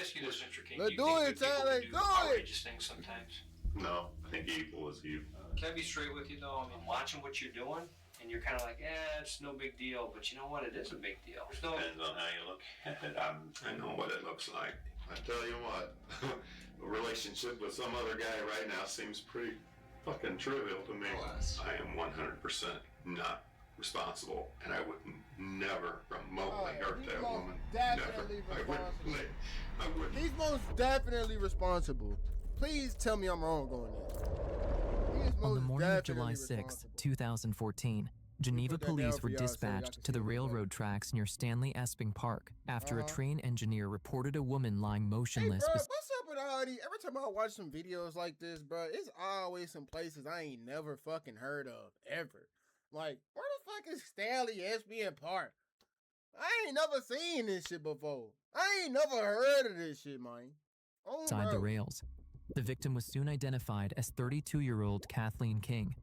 ask you this, Mr. King? Let's do you think good people can do outrageous things sometimes? No, I think evil is evil. Can I be straight with you though? I mean, watching what you're doing, and you're kind of like, it's no big deal. But you know what? It is a big deal. Depends on how you look at it. I know what it looks like. I tell you what, a relationship with some other guy right now seems pretty fucking trivial to me. I am 100% not responsible, and I would never remotely hurt that woman. Definitely Never. I wouldn't. He's most definitely responsible. Please tell me I'm wrong on this. On the morning of July 6, 2014, Geneva police were dispatched to the railroad tracks near Stanley Esping Park after a train engineer reported a woman lying motionless. Hey, bro, what's up with all these? Every time I watch some videos like this, bro, it's always some places I ain't never fucking heard of, ever. Like, where the fuck is Stanley Esping Park? I ain't never seen this shit before. I ain't never heard of this shit, man. Inside the rails. The victim was soon identified as 32-year-old Kathleen King.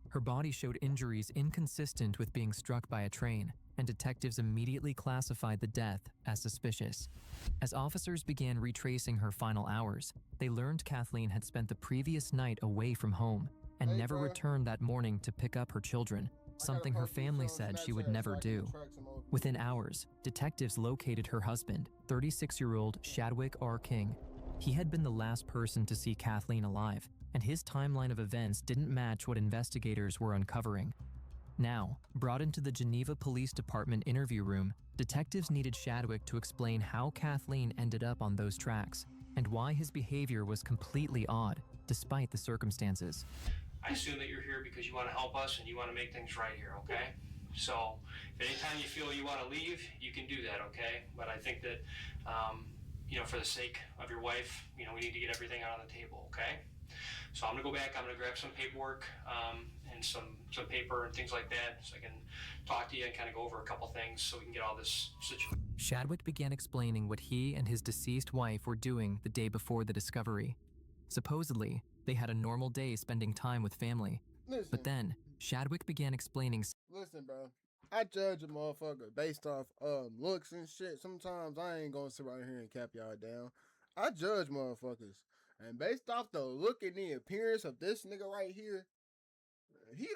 Her body showed injuries inconsistent with being struck by a train, and detectives immediately classified the death as suspicious. As officers began retracing her final hours, they learned Kathleen had spent the previous night away from home and never returned that morning to pick up her children, something her family said she would never do. Within hours, detectives located her husband, 36-year-old Shadwick R. King. He had been the last person to see Kathleen alive, and his timeline of events didn't match what investigators were uncovering. Now, brought into the Geneva Police Department interview room, detectives needed Shadwick to explain how Kathleen ended up on those tracks and why his behavior was completely odd, despite the circumstances. I assume that you're here because you want to help us and you want to make things right here, okay? So, if anytime you feel you want to leave, you can do that, okay? But I think that, for the sake of your wife, we need to get everything out on the table, okay? So I'm gonna go back, I'm gonna grab some paperwork and some paper and things like that so I can talk to you and kind of go over a couple things so we can get all this situated. Shadwick began explaining what he and his deceased wife were doing the day before the discovery. Supposedly, they had a normal day spending time with family. Listen, but then, Shadwick began explaining. Listen, bro. I judge a motherfucker based off looks and shit. Sometimes I ain't gonna sit right here and cap y'all down. I judge motherfuckers. And based off the look and the appearance of this nigga right here, he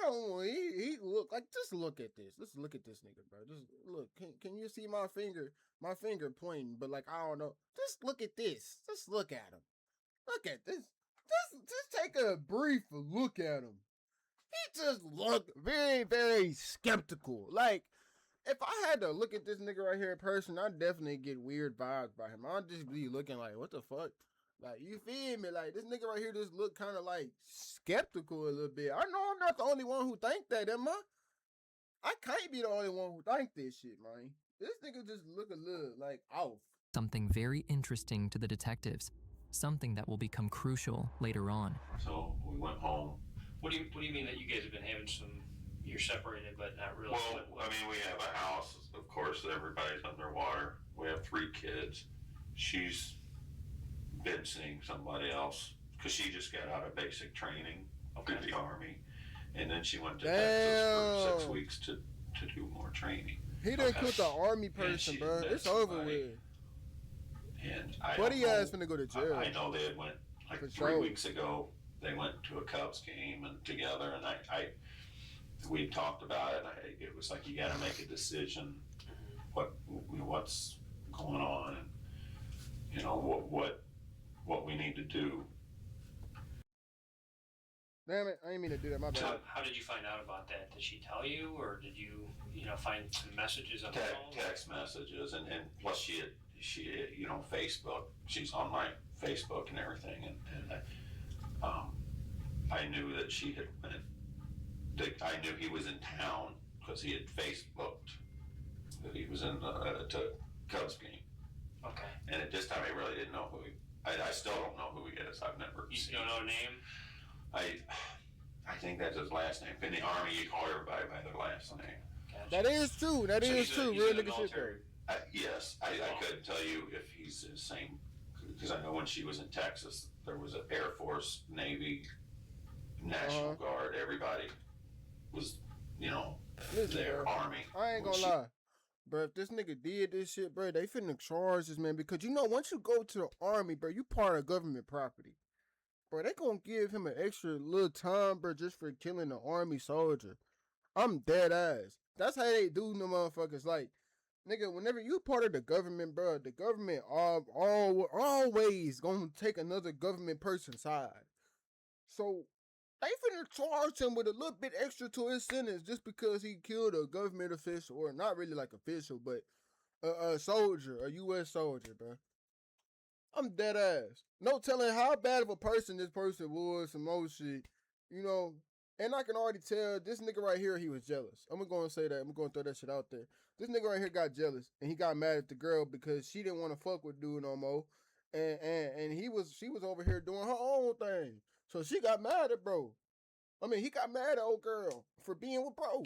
look like, just look at this. Let's look at this nigga, bro. Just look. Can you see my finger? My finger pointing, but like, I don't know. Just look at this. Just look at him. Look at this. Just take a brief look at him. He just looked very, very skeptical. Like, if I had to look at this nigga right here in person, I'd definitely get weird vibes by him. I'd just be looking like, what the fuck? Like, you feel me? Like, this nigga right here just look kind of like skeptical a little bit. I know I'm not the only one who think that, am I? I can't be the only one who think this shit, man. This nigga just look a little like off. Something very interesting to the detectives. Something that will become crucial later on. So we went home. What do you mean that you guys have been having you're separated but not really? Well, I mean, we have a house. Of course, everybody's underwater. We have 3 kids. She's been seeing somebody else because she just got out of basic training through the Army, and then she went to Texas for 6 weeks to do more training. He didn't put the Army person, bro. It's over with. And Buddy ass finna go to jail. I know they had went like 3 weeks ago. They went to a Cubs game and together, and we talked about it. And it was like, you got to make a decision. What's going on, and what we need to do. Damn it, I didn't mean to do that. My bad. So how did you find out about that? Did she tell you, or did you find some messages on the phone? Text messages, and plus she had Facebook. She's on my Facebook and everything, and I knew that she had been. I knew he was in town because he had Facebooked that he was in the Cubs game. Okay. And at this time, I really didn't know who he. I still don't know who he is. I've never. You don't know a name? I think that's his last name. In the Army, you call everybody by their last name. Gotcha. That is true. That is true. Real nigga shit though. Yes, I couldn't tell you if he's the same, because I know when she was in Texas, there was an Air Force, Navy, National Guard. Everybody was, Listen, their bro, Army. I ain't gonna lie. Bro, if this nigga did this shit, bro, they finna charge this man because once you go to the army, bro, you part of government property. Bro, they gonna give him an extra little time, bro, just for killing an army soldier. I'm dead ass. That's how they do the motherfuckers. Like, nigga, whenever you part of the government, bro, the government always gonna take another government person's side. So they finna charge him with a little bit extra to his sentence just because he killed a government official, or not really like official, but a soldier, a U.S. soldier, bro. I'm dead ass. No telling how bad of a person this person was, some old shit, you know. And I can already tell this nigga right here, he was jealous. I'm gonna say that. I'm gonna throw that shit out there. This nigga right here got jealous, and he got mad at the girl because she didn't want to fuck with dude no more, and she was over here doing her own thing. So she got mad at bro. I mean, he got mad at old girl for being with bro,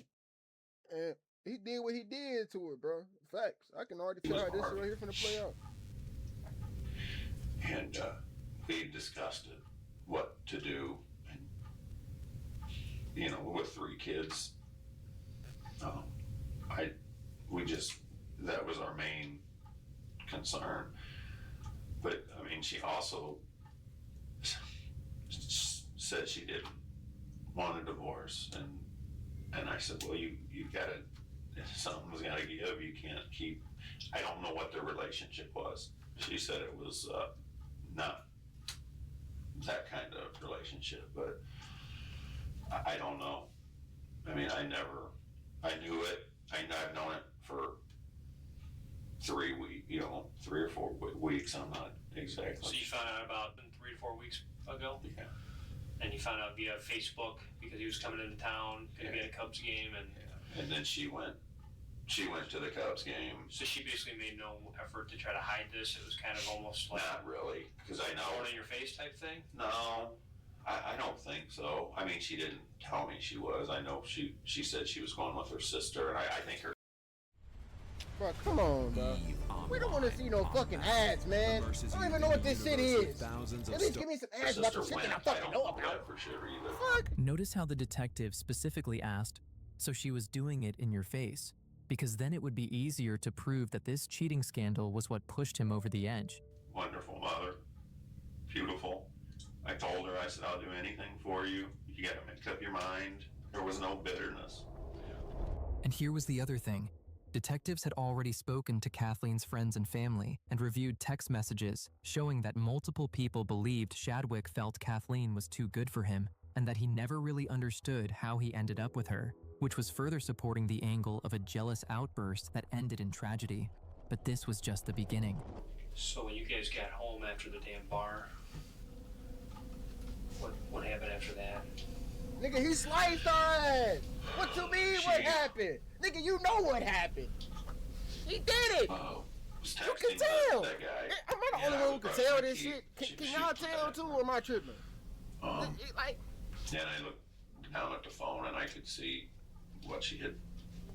and he did what he did to her, bro. Facts. I can already tell how this shit right here finna play out. And we discussed it, what to do, and with 3 kids, that was our main concern. But I mean, she also said she didn't want a divorce, and I said, well, you gotta, something's gotta give. You can't keep. I don't know what their relationship was. She said it was not that kind of relationship, but I don't know. I mean, I knew it. I've known it for 3 or 4 weeks. I'm not exactly. So you found out about 3 to 4 weeks ago? Yeah. And you found out via Facebook because he was coming into town, going to be at a Cubs game, and then she went to the Cubs game. So she basically made no effort to try to hide this. It was kind of almost like not really, because I know thrown in your face type thing. No, I don't think so. I mean, she didn't tell me she was. I know she said she was going with her sister, and I think her. Bro, come on, bro. We don't want to see no fucking ads, man. I don't even know what this shit is. At least give me some ads about the shit that I fucking know about. For sure either. Fuck. Notice how the detective specifically asked, so she was doing it in your face, because then it would be easier to prove that this cheating scandal was what pushed him over the edge. Wonderful mother. Beautiful. I told her, I said, I'll do anything for you. You gotta make up your mind. There was no bitterness. And here was the other thing. Detectives had already spoken to Kathleen's friends and family and reviewed text messages showing that multiple people believed Shadwick felt Kathleen was too good for him and that he never really understood how he ended up with her, which was further supporting the angle of a jealous outburst that ended in tragedy. But this was just the beginning. So when you guys got home after the damn bar, what happened after that? Nigga, he sliced her ass. What you mean what happened? Nigga, you know what happened. He did it. You can tell. That guy. Am I the only one who can tell this shit? Can y'all tell too, or am I tripping? Then I looked down at the phone and I could see what she had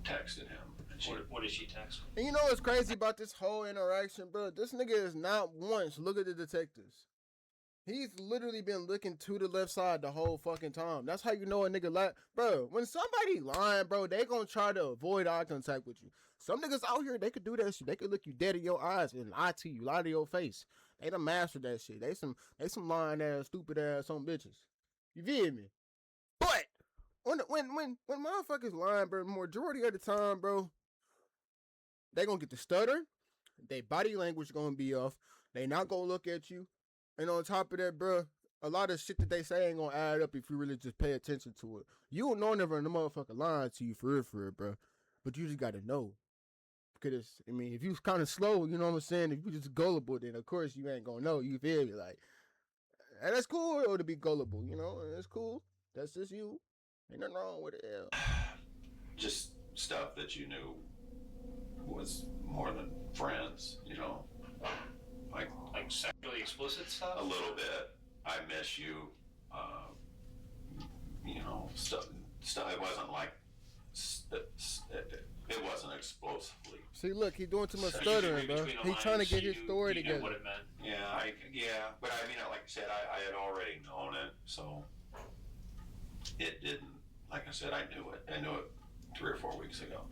texted him. And What did she text? And you know what's crazy about this whole interaction, bro? This nigga is not once look at the detectives. He's literally been looking to the left side the whole fucking time. That's how you know a nigga lie. Bro, when somebody lying, bro, they gonna try to avoid eye contact with you. Some niggas out here, they could do that shit. They could look you dead in your eyes and lie to you, lie to your face. They done mastered that shit. They some lying ass, stupid ass some bitches. You feel me? But when motherfuckers lying, bro, majority of the time, bro, they gonna get the stutter. Their body language gonna be off. They not gonna look at you. And on top of that, bro, a lot of shit that they say ain't gonna add up if you really just pay attention to it. You don't know never the motherfucker lying to you for real, bro. But you just gotta know. Because, if you kind of slow, you know what I'm saying? If you just gullible, then of course you ain't gonna know. You feel me? Like, and that's cool to be gullible, you know? That's cool. That's just you. Ain't nothing wrong with it. just stuff that you knew was more than friends, you know? Like sexually explicit stuff? A little bit. I miss you. Stuff. It wasn't like it wasn't explosively. See, look, he doing too much stuttering, bro. He trying to get his story together. What it meant. Yeah, but I mean, like I said, I had already known it, so it didn't. Like I said, I knew it. I knew it 3 or 4 weeks ago,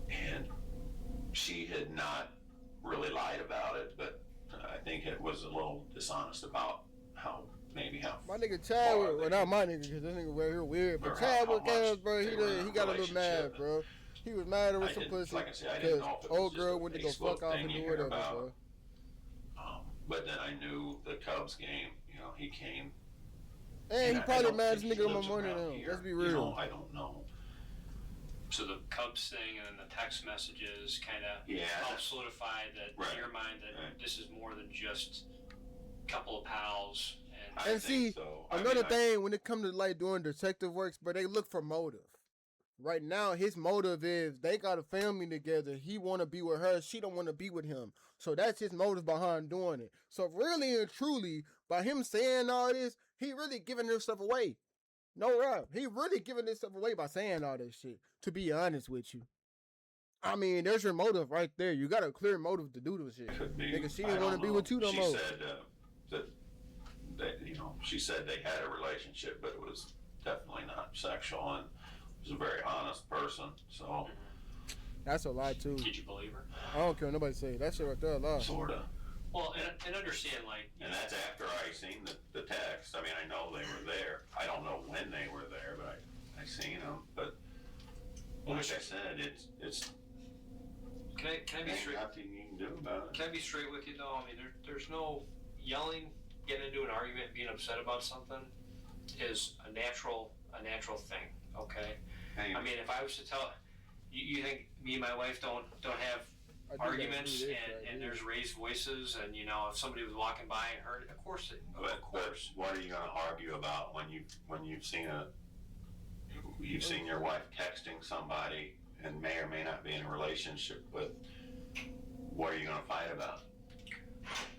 and she had not really lied about it, but I think it was a little dishonest about how My nigga far Chadwick, they- well not my nigga, because this nigga right here weird, or but how Chadwick much ass, bro, they were in he a got a little mad, relationship. bro. He was mad over I some didn't- pussy like I said, I didn't because know if it was old just girl a went to go Facebook fuck off thing and you do hear whatever, about. bro. But then I knew the Cubs game. He came. And he I probably don't mad as think he nigga on my lives money around now. here. Let's be real. I don't know. So the Cubs thing and then the text messages kind of Yeah. help solidify that Right. in your mind that Right. this is more than just a couple of pals. I And think see, so. Another thing, when it comes to like doing detective works, but they look for motive. Right now, his motive is they got a family together. He want to be with her. She don't want to be with him. So that's his motive behind doing it. So really and truly, by him saying all this, he really giving himself away. No rap. He really giving himself away by saying all this shit, to be honest with you. I mean, there's your motive right there. You got a clear motive to do this shit. Could be. Nigga, she I didn't don't want to be know. with you no she more. said that she said they had a relationship, but it was definitely not sexual, and was a very honest person. So That's a lie, too. Did you believe her? I don't care what nobody say. That shit right there a lie. sorta. Well, and understand, like, And that's after I seen the text. I mean, I know they were there. I don't know when they were there, but I seen them. But like I said, it's can I be ain't straight? nothing you can do about it. Can I be straight with you though? I mean, there's no yelling, getting into an argument, being upset about something is a natural thing. Okay. Hey, I mean, if I was to tell you think me and my wife don't have I do arguments gotta do this right and here. there's raised voices and if somebody was walking by and heard it, of course but what are you gonna argue about when you've seen your wife texting somebody and may or may not be in a relationship with? What are you gonna fight about?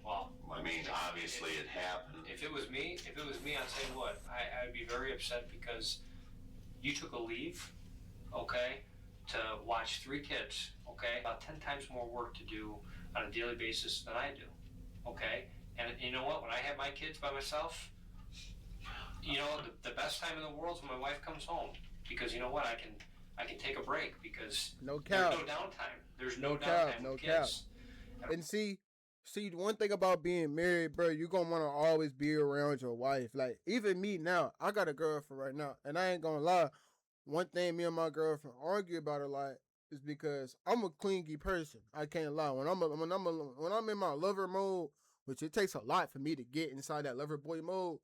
Well, I mean, obviously it happened. if it was me, I'd tell you what, I'd be very upset because you took a leave, okay, to watch 3 kids, okay, about 10 times more work to do on a daily basis than I do, okay? And you know what, when I have my kids by myself, the best time in the world is when my wife comes home, because you know what, I can take a break because No there's cap. no downtime. There's No no cap, downtime no with cap. kids. And see, one thing about being married, bro, you gonna wanna always be around your wife. Like, even me now, I got a girlfriend right now, and I ain't gonna lie. One thing me and my girlfriend argue about a lot is because I'm a clingy person. I can't lie. When I'm in my lover mode, which it takes a lot for me to get inside that lover boy mode,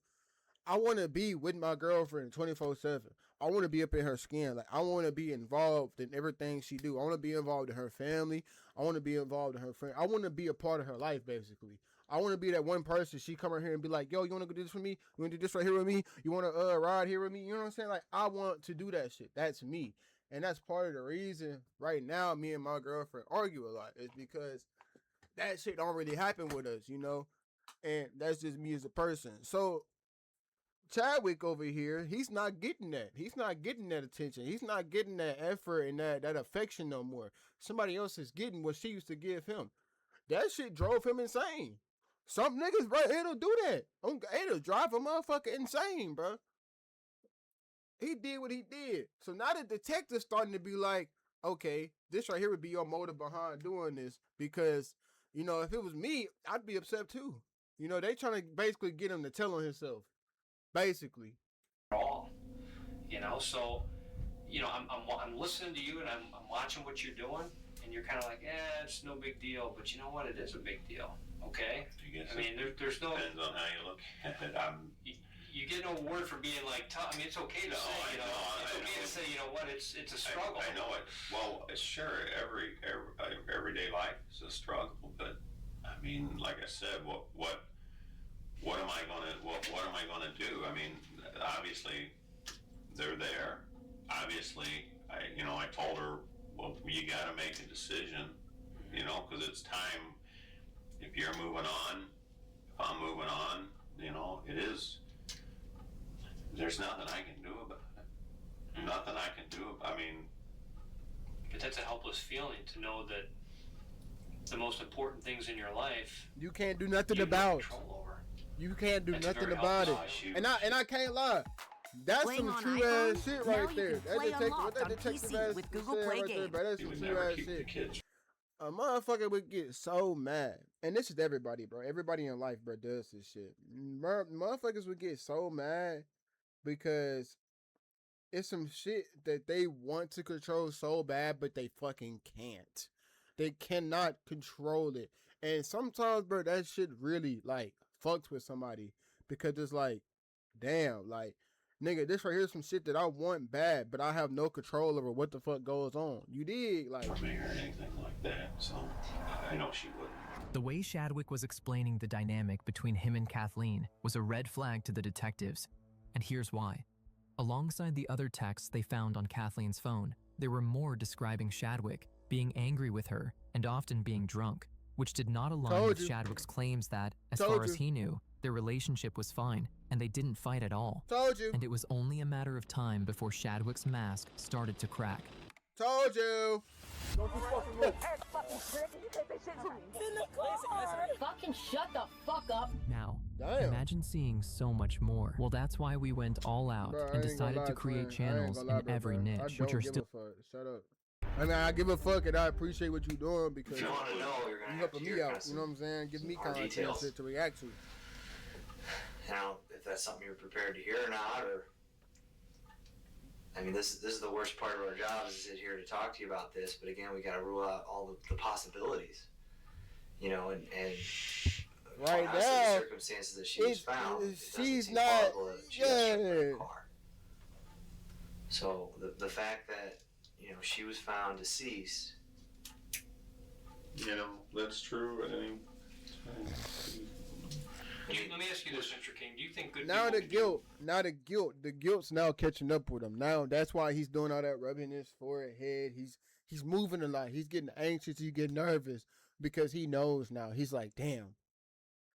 I want to be with my girlfriend 24/7. I want to be up in her skin. Like, I want to be involved in everything she do. I want to be involved in her family. I want to be involved in her friend. I want to be a part of her life, basically. I want to be that one person. She come out here and be like, yo, you want to go do this for me? You want to do this right here with me? You want to ride here with me? You know what I'm saying? Like, I want to do that shit. That's me. And that's part of the reason right now me and my girlfriend argue a lot is because that shit don't really happen with us, And that's just me as a person. So Chadwick over here, he's not getting that. He's not getting that attention. He's not getting that effort and that affection no more. Somebody else is getting what she used to give him. That shit drove him insane. Some niggas, bro, it'll do that. It'll drive a motherfucker insane, bro. He did what he did. So now the detective's starting to be like, okay, this right here would be your motive behind doing this. Because, if it was me, I'd be upset too. They trying to basically get him to tell on himself. Basically. All, so, I'm listening to you and I'm watching what you're doing and you're kind of like, it's no big deal, but you know what, it is a big deal, okay? I mean, there's no... Depends on how you look at it. You get no award for being like tough. I mean, it's okay to say, it's okay to say, you know what, it's a struggle. I know it. Well, sure, everyday life is a struggle, but I mean, like I said, what am I gonna do? I mean, obviously they're there. Obviously, I told her, well, you got to make a decision, because it's time. If you're moving on, if I'm moving on, it is. There's nothing I can do about it. Nothing I can do. I mean, but that's a helpless feeling to know that the most important things in your life you can't do nothing you have about. no control over. You can't do That's a nothing very about it. helpless feeling. And I can't lie. That's Playing some on true iPhone? ass shit Now right you there. can play What Unlocked that on detective PC ass with said Google Play right there, Games. bro. That's you some would true never ass keep the shit. kids a motherfucker would get so mad, and this is everybody, bro. Everybody in life, bro, does this shit. Motherfuckers would get so mad because it's some shit that they want to control so bad, but they fucking can't. They cannot control it, and sometimes, bro, that shit really like fucks with somebody because it's like, damn, like. Nigga, this right here is some shit that I want bad, but I have no control over what the fuck goes on. You dig? Like, for me or anything like that. So I know she wouldn't. The way Shadwick was explaining the dynamic between him and Kathleen was a red flag to the detectives, and here's why. Alongside the other texts they found on Kathleen's phone, there were more describing Shadwick being angry with her and often being drunk, which did not align with Shadwick's claims that, as far as he knew, their relationship was fine and they didn't fight at all. Told you. And it was only a matter of time before Shadwick's mask started to crack. Told you. Don't you fucking look. Fucking shut the fuck up. Now, Damn. imagine seeing so much more. Well, that's why we went all out Bro, and decided to create channels in every niche, which are still... Shut up. I mean, I give a fuck and I appreciate what you're doing because If you want to know, you're gonna you have to helping hear me kind out. of You know what I'm saying? Give me more content details. shit to react to. Now, if that's something you're prepared to hear or not, or I mean, this is the worst part of our job is to sit here to talk to you about this. But again, we got to rule out all the possibilities, you know, and Right honestly, now, the circumstances that she was found, it doesn't she's seem not. plausible that she was struck by a Yeah. car. So the fact that she was found deceased. You know, that's true. I mean, Let me ask you this, Mr. King. Do you think good Now people the guilt's now catching up with him. Now that's why he's doing all that rubbing his forehead. He's moving a lot. He's getting anxious. He's getting nervous because he knows now. He's like, damn,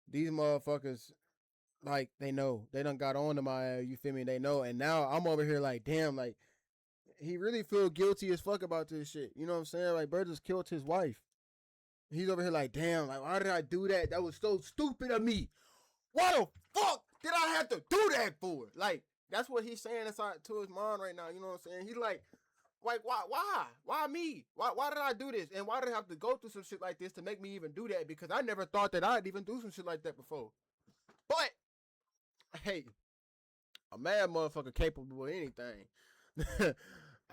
these motherfuckers, like they know they done got on to my ass. You feel me? They know, and now I'm over here like, damn, like he really feel guilty as fuck about this shit. You know what I'm saying? Like, bro just killed his wife. He's over here like, damn, like why did I do that? That was so stupid of me. Why the fuck did I have to do that for? Like, that's what he's saying inside to his mind right now. You know what I'm saying? He's like why? Why me? Why did I do this? And why did I have to go through some shit like this to make me even do that? Because I never thought that I'd even do some shit like that before. But, hey, a mad motherfucker capable of anything.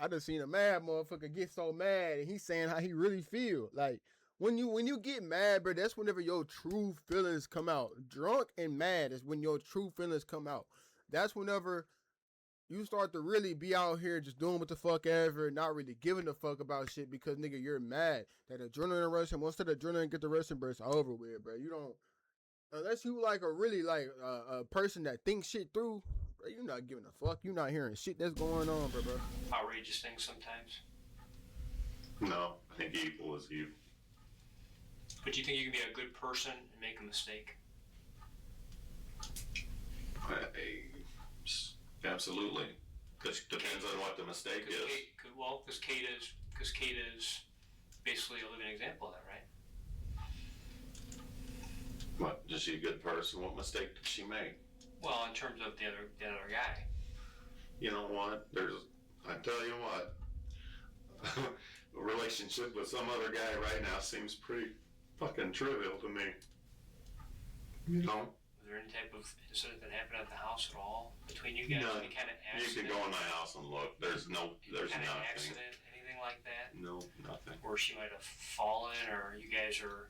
I done seen a mad motherfucker get so mad and he's saying how he really feel. Like, when you get mad, bro, that's whenever your true feelings come out. Drunk and mad is when your true feelings come out. That's whenever you start to really be out here just doing what the fuck ever, not really giving a fuck about shit because, nigga, you're mad. That adrenaline rush, and once that adrenaline get the rush and burst over with, bro. You don't, unless you like a really like a person that thinks shit through, bro, you're not giving a fuck. You're not hearing shit that's going on, bro. outrageous things sometimes? no, I think evil is evil. But do you think you can be a good person and make a mistake? Absolutely. Because depends on what the mistake is. Because Kate is basically a living example of that, right? What, is she a good person? What mistake did she make? Well, in terms of the other guy. You know what? I tell you what, a relationship with some other guy right now seems pretty fucking trivial to me. You know? Was there any type of incident that happened at the house at all between you guys? No. Any kind of You accident? can go in my house and look. There's Any kind of nothing. accident, anything like that? No, nothing. Or she might have fallen, or you guys are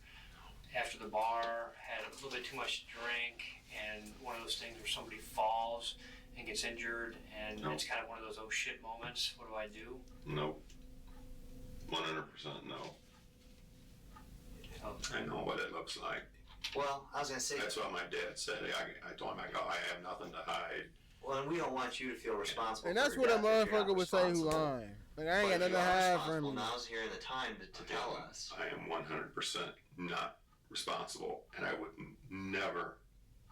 after the bar, had a little bit too much to drink, and one of those things where somebody falls and gets injured, and No. it's kind of one of those oh shit moments. What do I do? Nope. 100% no. I know what it looks like. Well, I was gonna say. That's what my dad said. I told him, I have nothing to hide. Well, and we don't want you to feel responsible. And for that's your what a death if you're not motherfucker would say who responsible. lying. Like, I ain't But got if nothing to you are hide responsible, from you. now's here in the time to tell us. I am 100% not responsible, and I would never.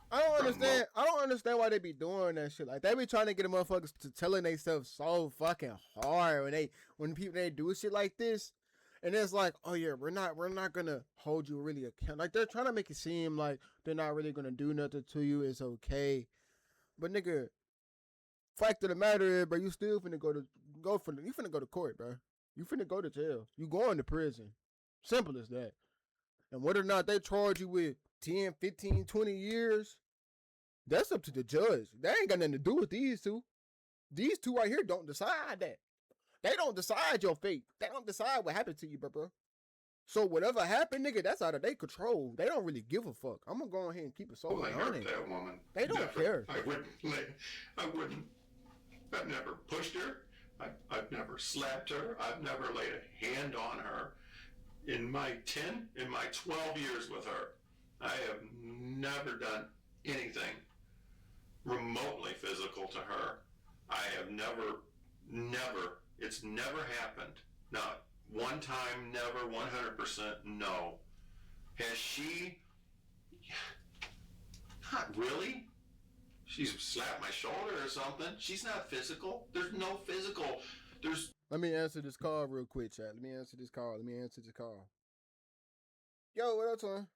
I don't understand why they be doing that shit. Like, they be trying to get the motherfuckers to telling themselves so fucking hard when people do shit like this. And it's like, oh yeah, we're not gonna hold you really account. Like, they're trying to make it seem like they're not really gonna do nothing to you. It's okay. But nigga, fact of the matter is, bro, you still finna you finna go to court, bro. You finna go to jail. You going to prison. Simple as that. And whether or not they charge you with 10, 15, 20 years, that's up to the judge. That ain't got nothing to do with these two. These two right here don't decide that. They don't decide your fate. They don't decide what happened to you, bro. So whatever happened, nigga, that's out of their control. They don't really give a fuck. I'm gonna go ahead and keep it so I hurt that woman. They don't care. I wouldn't. I've never pushed her. I've never slapped her. I've never laid a hand on her. In my 12 years with her, I have never done anything remotely physical to her. I have never, it's never happened. Not one time, never, 100% no. Has she? Not really. She's slapped my shoulder or something. She's not physical. There's no physical. Let me answer this call real quick, chat. Let me answer this call. Yo, what up, son?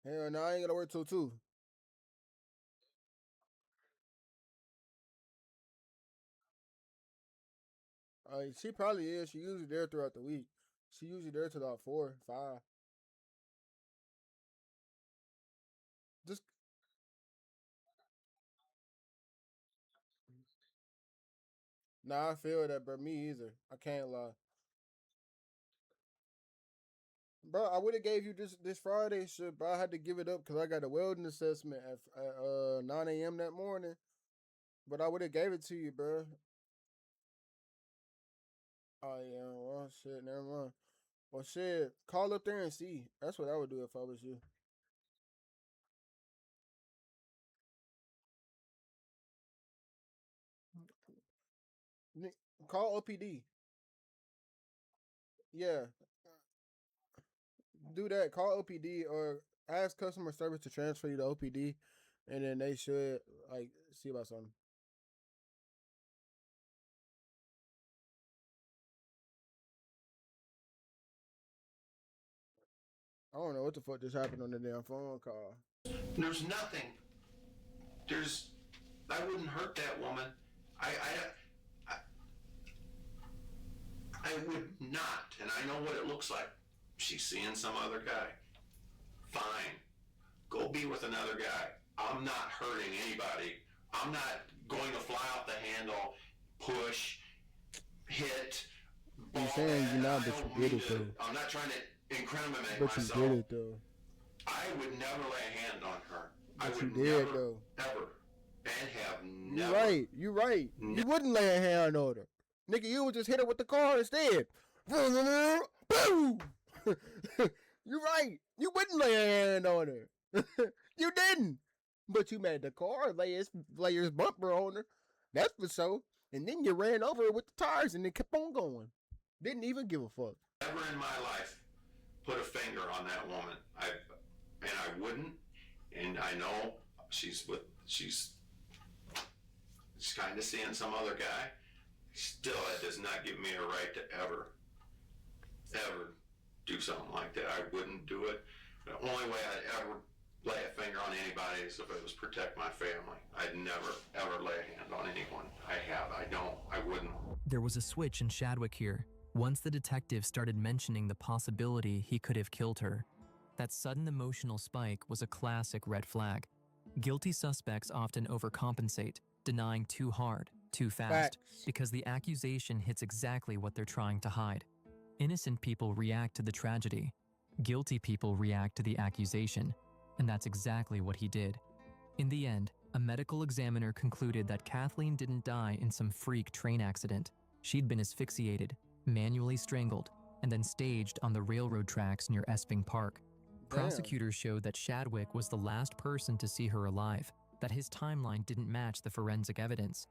Hell no, I ain't gonna work till 2. She probably is. She usually there throughout the week. She usually there till about 4, 5. Just nah, I feel that, bro. Me either. I can't lie, bro. I would have gave you this Friday shit, but I had to give it up because I got a welding assessment at 9 a.m. that morning. But I would have gave it to you, bro. Oh yeah, well shit, never mind. Well shit, call up there and see. That's what I would do if I was you. Call OPD. Yeah, do that. Call OPD or ask customer service to transfer you to OPD, and then they should like see about something. I don't know what the fuck just happened on the damn phone call. There's nothing. I wouldn't hurt that woman. I would not, and I know what it looks like. She's seeing some other guy. Fine. Go be with another guy. I'm not hurting anybody. I'm not going to fly off the handle, push, hit. You're saying you're not, but you did it though. I'm not trying to incriminate But myself. you did it though. I would never lay a hand on her. But I you would did never, though. ever, and have You're never. right. You're right. You wouldn't lay a hand on her. Nigga, you would just hit her with the car instead. Boom! You're right. You wouldn't lay a hand on her. You didn't. But you made the car lay his bumper on her. That's for sure. And then you ran over her with the tires and it kept on going. Didn't even give a fuck. Never in my life put a finger on that woman. I wouldn't. And I know she's kind of seeing some other guy. Still, that does not give me a right to ever do something like that. I wouldn't do it. The only way I'd ever lay a finger on anybody is if it was protect my family. I'd never, ever lay a hand on anyone. I wouldn't. There was a switch in Shadwick here. Once the detective started mentioning the possibility he could have killed her, that sudden emotional spike was a classic red flag. Guilty suspects often overcompensate, denying too hard, too fast, because the accusation hits exactly what they're trying to hide. Innocent people react to the tragedy. Guilty people react to the accusation, and that's exactly what he did. In the end, a medical examiner concluded that Kathleen didn't die in some freak train accident. She'd been asphyxiated, manually strangled, and then staged on the railroad tracks near Esping Park. Prosecutors showed that Shadwick was the last person to see her alive, that his timeline didn't match the forensic evidence.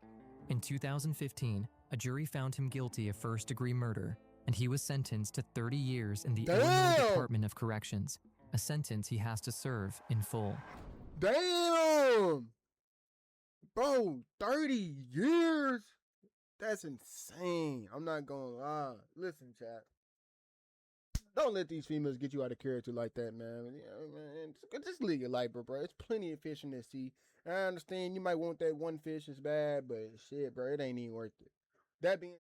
In 2015, a jury found him guilty of first-degree murder, and he was sentenced to 30 years in the Illinois Department of Corrections, a sentence he has to serve in full. Damn! Bro, 30 years? That's insane. I'm not gonna lie. Listen, chat. Don't let these females get you out of character like that, man. You know, man, just live your life, bro. It's plenty of fish in the sea. I understand you might want that one fish is bad, but shit, bro, it ain't even worth it. That being